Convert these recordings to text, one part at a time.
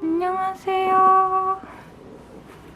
안녕하세요.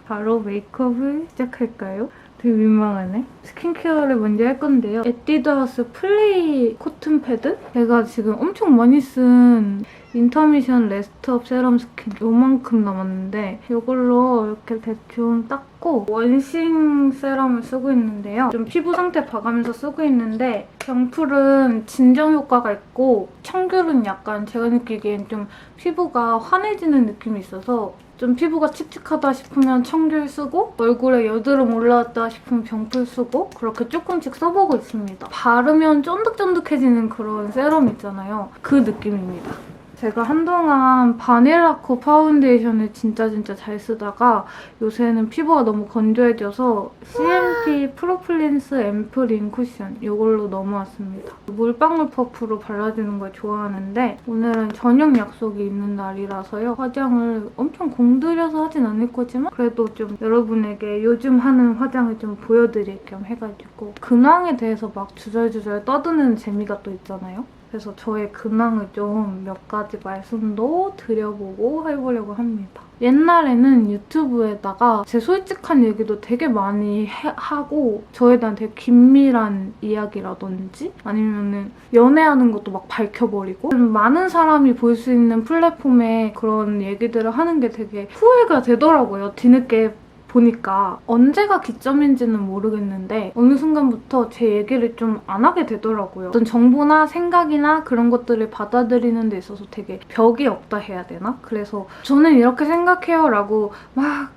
바로 메이크업을 시작할까요? 되게 민망하네. 스킨케어를 먼저 할 건데요. 에뛰드하우스 플레이 코튼 패드? 제가 지금 엄청 많이 쓴 인터미션 레스트업 세럼 스킨 요만큼 남았는데 이걸로 이렇게 대충 닦고 원싱 세럼을 쓰고 있는데요. 좀 피부 상태 봐가면서 쓰고 있는데 병풀은 진정 효과가 있고 청귤은 약간 제가 느끼기엔 좀 피부가 환해지는 느낌이 있어서 좀 피부가 칙칙하다 싶으면 청귤 쓰고 얼굴에 여드름 올라왔다 싶으면 병풀 쓰고 그렇게 조금씩 써보고 있습니다. 바르면 쫀득쫀득해지는 그런 세럼 있잖아요. 그 느낌입니다. 제가 한동안 바닐라코 파운데이션을 진짜 잘 쓰다가 요새는 피부가 너무 건조해져서 CMP 프로플린스 앰플 인 쿠션 이걸로 넘어왔습니다. 물방울 퍼프로 발라주는 걸 좋아하는데 오늘은 저녁 약속이 있는 날이라서요. 화장을 엄청 공들여서 하진 않을 거지만 그래도 좀 여러분에게 요즘 하는 화장을 좀 보여드릴 겸 해가지고 근황에 대해서 막 주절주절 떠드는 재미가 또 있잖아요. 그래서 저의 근황을 좀 몇 가지 말씀도 드려보고 해보려고 합니다. 옛날에는 유튜브에다가 제 솔직한 얘기도 되게 많이 하고 저에 대한 되게 긴밀한 이야기라든지 아니면은 연애하는 것도 막 밝혀버리고 많은 사람이 볼 수 있는 플랫폼에 그런 얘기들을 하는 게 되게 후회가 되더라고요. 뒤늦게 보니까 언제가 기점인지는 모르겠는데 어느 순간부터 제 얘기를 좀 안 하게 되더라고요. 어떤 정보나 생각이나 그런 것들을 받아들이는 데 있어서 되게 벽이 없다 해야 되나? 그래서 저는 이렇게 생각해요 라고 막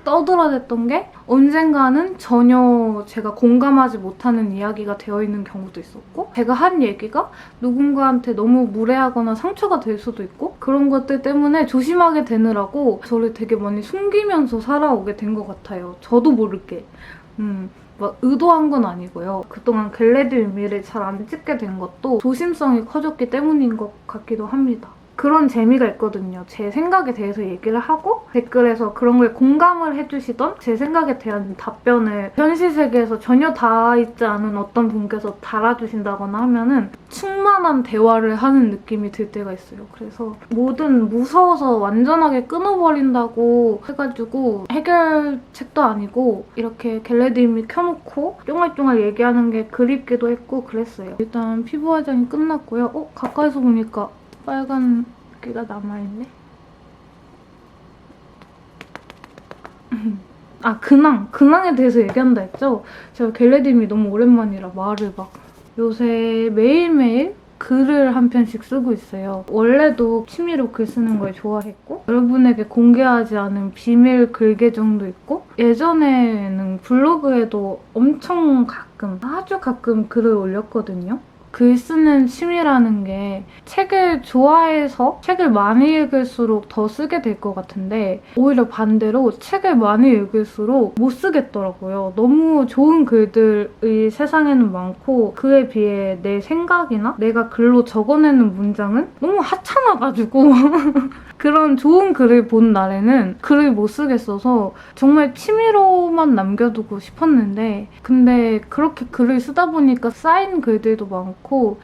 떠들어댔던 게 언젠가는 전혀 제가 공감하지 못하는 이야기가 되어 있는 경우도 있었고 제가 한 얘기가 누군가한테 너무 무례하거나 상처가 될 수도 있고 그런 것들 때문에 조심하게 되느라고 저를 되게 많이 숨기면서 살아오게 된 것 같아요. 저도 모르게. 막 의도한 건 아니고요. 그동안 겟레디 뮤비를 잘 안 찍게 된 것도 조심성이 커졌기 때문인 것 같기도 합니다. 그런 재미가 있거든요. 제 생각에 대해서 얘기를 하고 댓글에서 그런 거에 공감을 해주시던 제 생각에 대한 답변을 현실 세계에서 전혀 닿아있지 않은 어떤 분께서 달아주신다거나 하면은 충만한 대화를 하는 느낌이 들 때가 있어요. 그래서 뭐든 무서워서 완전하게 끊어버린다고 해가지고 해결책도 아니고 이렇게 겟레디미 켜놓고 쫑알쫑알 얘기하는 게 그립기도 했고 그랬어요. 일단 피부 화장이 끝났고요. 가까이서 보니까 빨간 기가 남아있네. 아, 근황에 대해서 얘기한다 했죠? 제가 겟레디미 너무 오랜만이라 말을 막 요새 매일매일 글을 한 편씩 쓰고 있어요. 원래도 취미로 글 쓰는 걸 좋아했고 여러분에게 공개하지 않은 비밀 글 계정도 있고 예전에는 블로그에도 엄청 가끔, 아주 가끔 글을 올렸거든요. 글 쓰는 취미라는 게 책을 좋아해서 책을 많이 읽을수록 더 쓰게 될 것 같은데 오히려 반대로 책을 많이 읽을수록 못 쓰겠더라고요. 너무 좋은 글들이 세상에는 많고 그에 비해 내 생각이나 내가 글로 적어내는 문장은 너무 하찮아가지고 그런 좋은 글을 본 날에는 글을 못 쓰겠어서 정말 취미로만 남겨두고 싶었는데 근데 그렇게 글을 쓰다 보니까 쌓인 글들도 많고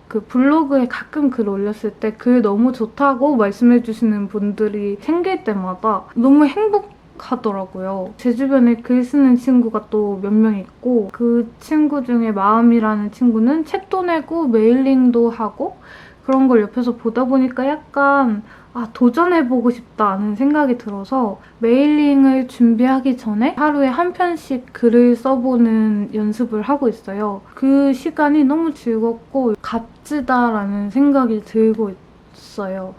그 블로그에 가끔 글 올렸을 때 글 너무 좋다고 말씀해주시는 분들이 생길 때마다 너무 행복하더라고요. 제 주변에 글 쓰는 친구가 또 몇 명 있고 그 친구 중에 마음이라는 친구는 책도 내고 메일링도 하고 그런 걸 옆에서 보다 보니까 약간 도전해보고 싶다는 생각이 들어서 메일링을 준비하기 전에 하루에 한 편씩 글을 써보는 연습을 하고 있어요. 그 시간이 너무 즐겁고 값지다라는 생각이 들고 있어요.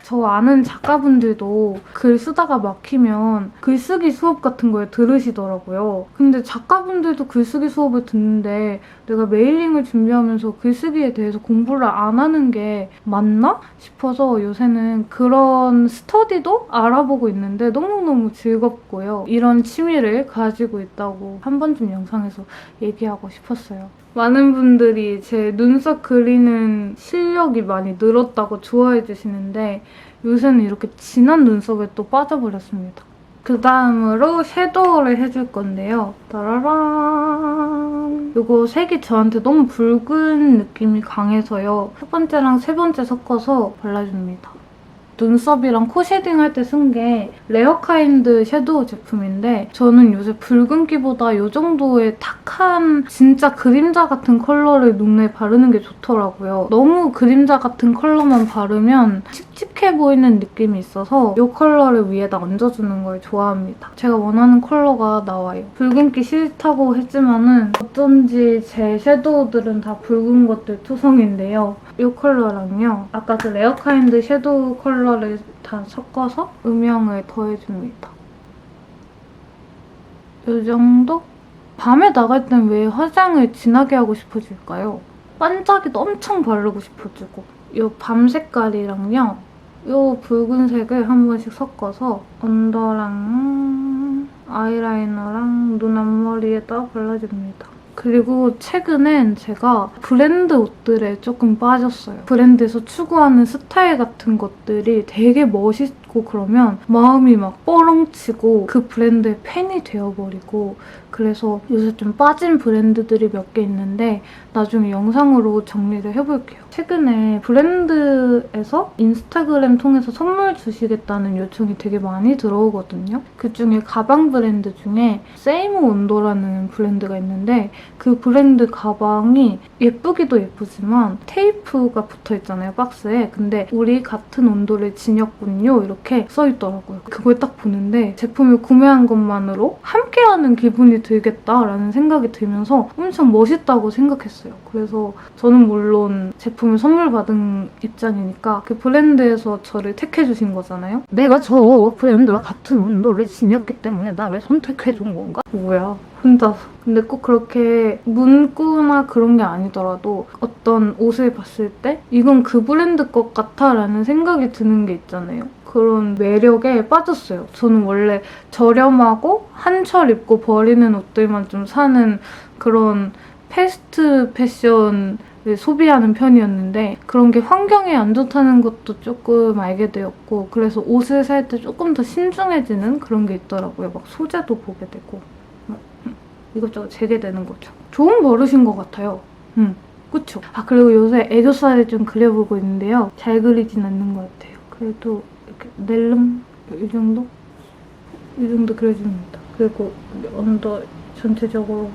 저 아는 작가분들도 글 쓰다가 막히면 글쓰기 수업 같은 걸 들으시더라고요. 근데 작가분들도 글쓰기 수업을 듣는데 내가 메일링을 준비하면서 글쓰기에 대해서 공부를 안 하는 게 맞나 싶어서 요새는 그런 스터디도 알아보고 있는데 너무너무 즐겁고요. 이런 취미를 가지고 있다고 한 번쯤 영상에서 얘기하고 싶었어요. 많은 분들이 제 눈썹 그리는 실력이 많이 늘었다고 좋아해 주시는데 요새는 이렇게 진한 눈썹에 또 빠져버렸습니다. 그 다음으로 섀도우를 해줄 건데요. 따라란! 이거 색이 저한테 너무 붉은 느낌이 강해서요. 첫 번째랑 세 번째 섞어서 발라줍니다. 눈썹이랑 코 쉐딩 할 때 쓴 게 레어카인드 섀도우 제품인데 저는 요새 붉은기보다 이 정도의 탁한 진짜 그림자 같은 컬러를 눈에 바르는 게 좋더라고요. 너무 그림자 같은 컬러만 바르면 칙칙해 보이는 느낌이 있어서 이 컬러를 위에다 얹어주는 걸 좋아합니다. 제가 원하는 컬러가 나와요. 붉은기 싫다고 했지만은 어쩐지 제 섀도우들은 다 붉은 것들 투성인데요. 이 컬러랑요. 아까 그 레어카인드 섀도우 컬러를 다 섞어서 음영을 더해줍니다. 이 정도? 밤에 나갈 땐 왜 화장을 진하게 하고 싶어질까요? 반짝이도 엄청 바르고 싶어지고 이 밤 색깔이랑요. 이 붉은색을 한 번씩 섞어서 언더랑 아이라이너랑 눈 앞머리에다 발라줍니다. 그리고 최근엔 제가 브랜드 옷들에 조금 빠졌어요. 브랜드에서 추구하는 스타일 같은 것들이 되게 멋있고 그러면 마음이 막 뻐렁치고 그 브랜드의 팬이 되어버리고 그래서 요새 좀 빠진 브랜드들이 몇 개 있는데 나중에 영상으로 정리를 해볼게요. 최근에 브랜드에서 인스타그램 통해서 선물 주시겠다는 요청이 되게 많이 들어오거든요. 그중에 가방 브랜드 중에 세이모 온도라는 브랜드가 있는데 그 브랜드 가방이 예쁘기도 예쁘지만 테이프가 붙어있잖아요, 박스에. 근데 우리 같은 온도를 지녔군요, 이렇게 써있더라고요. 그걸 딱 보는데 제품을 구매한 것만으로 함께하는 기분이 들겠다라는 생각이 들면서 엄청 멋있다고 생각했어요. 그래서 저는 물론 제품을 선물 받은 입장이니까 그 브랜드에서 저를 택해주신 거잖아요. 내가 저 브랜드와 같은 온도를 지녔기 때문에 나를 선택해준 건가? 뭐야, 혼자서. 근데 꼭 그렇게 문구나 그런 게 아니더라도 어떤 옷을 봤을 때 이건 그 브랜드 것 같아 라는 생각이 드는 게 있잖아요. 그런 매력에 빠졌어요. 저는 원래 저렴하고 한철 입고 버리는 옷들만 좀 사는 그런 패스트 패션을 소비하는 편이었는데 그런 게 환경에 안 좋다는 것도 조금 알게 되었고 그래서 옷을 살 때 조금 더 신중해지는 그런 게 있더라고요. 막 소재도 보게 되고 막 이것저것 재게 되는 거죠. 좋은 버릇인 것 같아요. 그쵸? 아, 그리고 요새 애교살을 좀 그려보고 있는데요. 잘 그리진 않는 것 같아요. 그래도 이렇게 낼름 이 정도? 이 정도 그려줍니다. 그리고 언더 전체적으로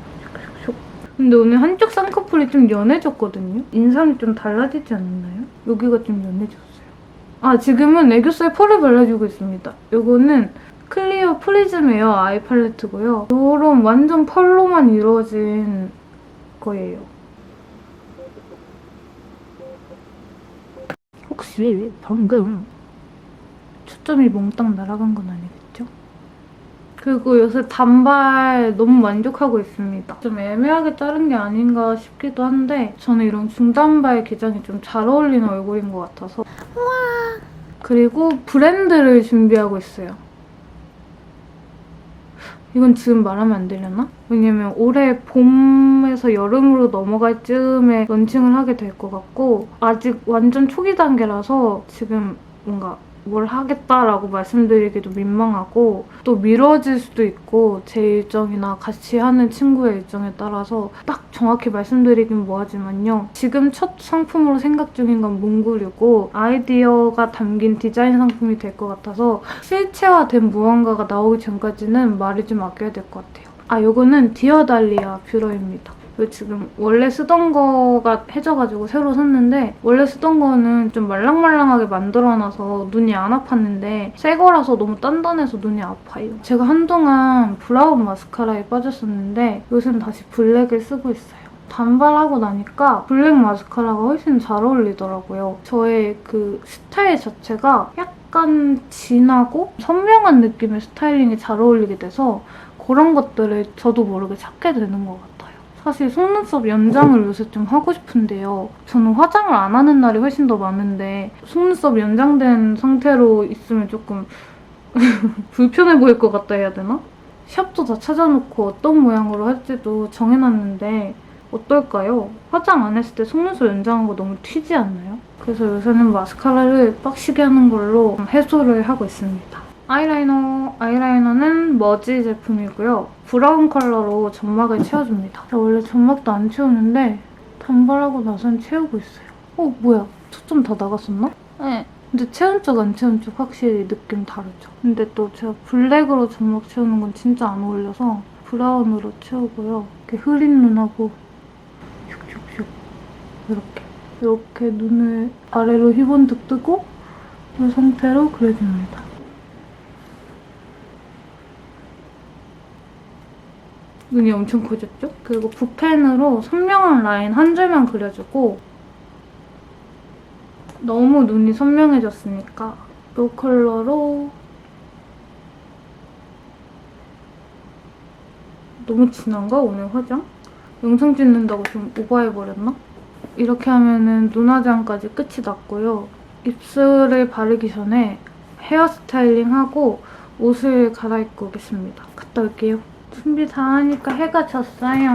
슉슉슉. 근데 오늘 한쪽 쌍꺼풀이 좀 연해졌거든요? 인상이 좀 달라지지 않았나요? 여기가 좀 연해졌어요. 아, 지금은 애교살 펄을 발라주고 있습니다. 요거는 클리어 프리즘 에어 아이 팔레트고요. 요런 완전 펄로만 이루어진 거예요. 혹시 방금 초점이 몽땅 날아간 건 아니겠죠? 그리고 요새 단발 너무 만족하고 있습니다. 좀 애매하게 자른 게 아닌가 싶기도 한데 저는 이런 중단발 기장이 좀 잘 어울리는 얼굴인 것 같아서 그리고 브랜드를 준비하고 있어요. 이건 지금 말하면 안 되려나? 왜냐면 올해 봄에서 여름으로 넘어갈 즈음에 런칭을 하게 될 것 같고 아직 완전 초기 단계라서 지금 뭔가 뭘 하겠다라고 말씀드리기도 민망하고 또 미뤄질 수도 있고 제 일정이나 같이 하는 친구의 일정에 따라서 딱 정확히 말씀드리긴 뭐하지만요. 지금 첫 상품으로 생각 중인 건 몽구류고 아이디어가 담긴 디자인 상품이 될 것 같아서 실체화된 무언가가 나오기 전까지는 말을 좀 아껴야 될 것 같아요. 아, 요거는 디어달리아 뷰러입니다. 지금 원래 쓰던 거가 해져가지고 새로 샀는데 원래 쓰던 거는 좀 말랑말랑하게 만들어놔서 눈이 안 아팠는데 새 거라서 너무 단단해서 눈이 아파요. 제가 한동안 브라운 마스카라에 빠졌었는데 요새는 다시 블랙을 쓰고 있어요. 단발하고 나니까 블랙 마스카라가 훨씬 잘 어울리더라고요. 저의 그 스타일 자체가 약간 진하고 선명한 느낌의 스타일링이 잘 어울리게 돼서 그런 것들을 저도 모르게 찾게 되는 것 같아요. 사실 속눈썹 연장을 요새 좀 하고 싶은데요. 저는 화장을 안 하는 날이 훨씬 더 많은데 속눈썹 연장된 상태로 있으면 조금 불편해 보일 것 같다 해야 되나? 샵도 다 찾아놓고 어떤 모양으로 할지도 정해놨는데 어떨까요? 화장 안 했을 때 속눈썹 연장한 거 너무 튀지 않나요? 그래서 요새는 마스카라를 빡시게 하는 걸로 해소를 하고 있습니다. 아이라이너는 머지 제품이고요. 브라운 컬러로 점막을 채워줍니다. 원래 점막도 안 채우는데 단발하고 나선 채우고 있어요. 뭐야? 초점 다 나갔었나? 네. 근데 채운 쪽 안 채운 쪽 확실히 느낌 다르죠. 근데 또 제가 블랙으로 점막 채우는 건 진짜 안 어울려서 브라운으로 채우고요. 이렇게 흐린 눈하고 슉슉슉 이렇게 눈을 아래로 희번뜩 뜨고 이 상태로 그려줍니다. 눈이 엄청 커졌죠? 그리고 붓펜으로 선명한 라인 한 줄만 그려주고 너무 눈이 선명해졌으니까 이 컬러로 너무 진한가? 오늘 화장? 영상 찍는다고 좀 오버해버렸나? 이렇게 하면은 눈화장까지 끝이 났고요. 입술을 바르기 전에 헤어 스타일링하고 옷을 갈아입고 오겠습니다. 갔다 올게요. 준비 다 하니까 해가 졌어요.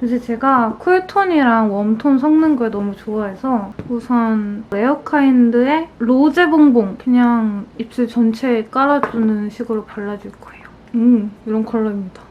요새 제가 쿨톤이랑 웜톤 섞는 걸 너무 좋아해서 우선 레어카인드의 로제 봉봉 그냥 입술 전체에 깔아주는 식으로 발라줄 거예요. 이런 컬러입니다.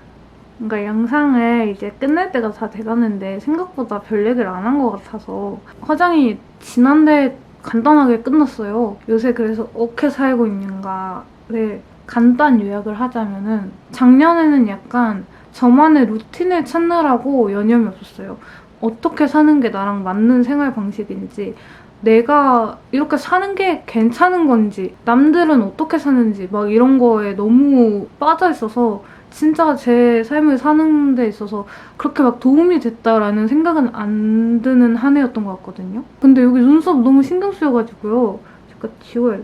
뭔가 영상을 이제 끝낼 때가 다 돼가는데 생각보다 별 얘기를 안 한 것 같아서 화장이 진한데 간단하게 끝났어요. 요새 그래서 어떻게 살고 있는가를 간단 요약을 하자면은 작년에는 약간 저만의 루틴을 찾느라고 여념이 없었어요. 어떻게 사는 게 나랑 맞는 생활 방식인지 내가 이렇게 사는 게 괜찮은 건지 남들은 어떻게 사는지 막 이런 거에 너무 빠져 있어서 진짜 제 삶을 사는 데 있어서 그렇게 막 도움이 됐다라는 생각은 안 드는 한 해였던 것 같거든요. 근데 여기 눈썹 너무 신경 쓰여가지고요. 잠깐 지워야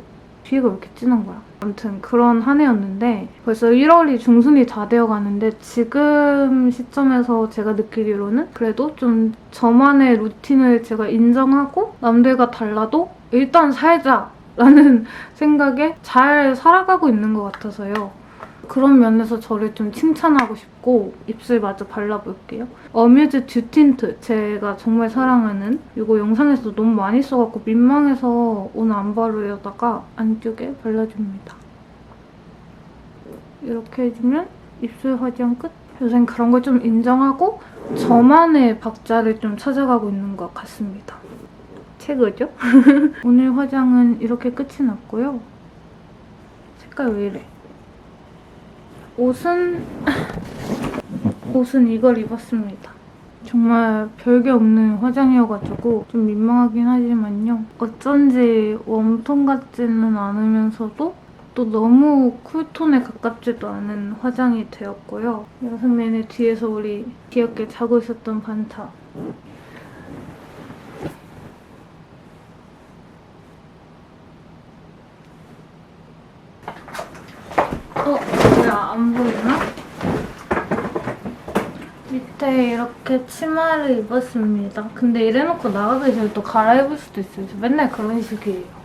뒤가 왜 이렇게 진한 거야? 아무튼 그런 한 해였는데 벌써 1월이 중순이 다 되어가는데 지금 시점에서 제가 느끼기로는 그래도 좀 저만의 루틴을 제가 인정하고 남들과 달라도 일단 살자라는 생각에 잘 살아가고 있는 것 같아서요. 그런 면에서 저를 좀 칭찬하고 싶고 입술 마저 발라볼게요. 어뮤즈 듀 틴트 제가 정말 사랑하는 이거 영상에서 너무 많이 써갖고 민망해서 오늘 안 바르려다가 안쪽에 발라줍니다. 이렇게 해주면 입술 화장 끝. 요새 그런 걸 좀 인정하고 저만의 박자를 좀 찾아가고 있는 것 같습니다. 최고죠? 오늘 화장은 이렇게 끝이 났고요. 색깔 왜 이래? 옷은 이걸 입었습니다. 정말 별게 없는 화장이어가지고 좀 민망하긴 하지만요. 어쩐지 웜톤 같지는 않으면서도 또 너무 쿨톤에 가깝지도 않은 화장이 되었고요. 영상내내 뒤에서 우리 귀엽게 자고 있었던 반타. 뭐야, 안 보이나? 밑에 이렇게 치마를 입었습니다. 근데 이래놓고 나가기 전에 또 갈아입을 수도 있어요. 저 맨날 그런 식이에요.